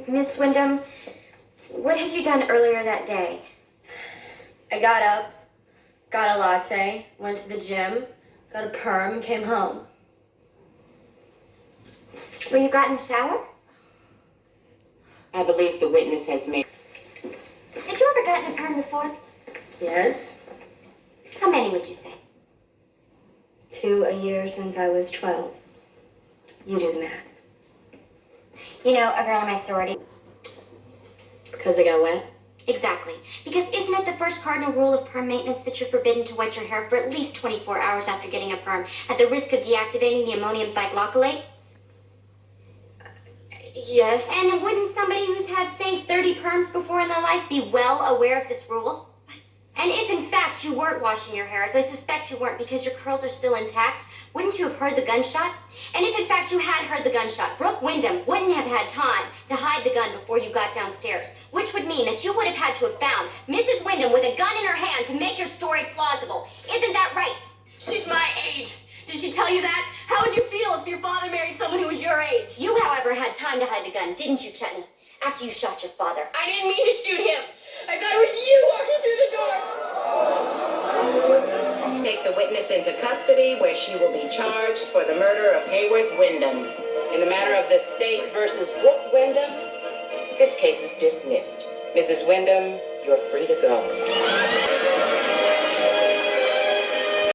Miss Wyndham, what had you done earlier that day? I got up, got a latte, went to the gym, got a perm, and came home. Well, you got in the shower? I believe the witness has made... Had you ever gotten a perm before? Yes. How many would you say? 2 a year since I was 12. You do the math. You know, a girl in my sorority. Because I got wet? Exactly. Because isn't it the first cardinal rule of perm maintenance that you're forbidden to wet your hair for at least 24 hours after getting a perm at the risk of deactivating the ammonium thioglycolate? Yes. And wouldn't somebody who's had, say, 30 perms before in their life be well aware of this rule? And if, in fact, you weren't washing your hair, as I suspect you weren't because your curls are still intact, wouldn't you have heard the gunshot? And if, in fact, you had heard the gunshot, Brooke Wyndham wouldn't have had time to hide the gun before you got downstairs, which would mean that you would have had to have found Mrs. Wyndham with a gun in her hand to make your story plausible. Isn't that right? She's my age. Did she tell you that? How would you feel if your father married someone who was your age? You, however, had time to hide the gun, didn't you, Chetney? After you shot your father. I didn't mean to shoot him. I thought it was you walking through the door. Take the witness into custody, where she will be charged for the murder of Hayworth Wyndham. In the matter of the state versus Brooke Wyndham, this case is dismissed. Mrs. Wyndham, you're free to go.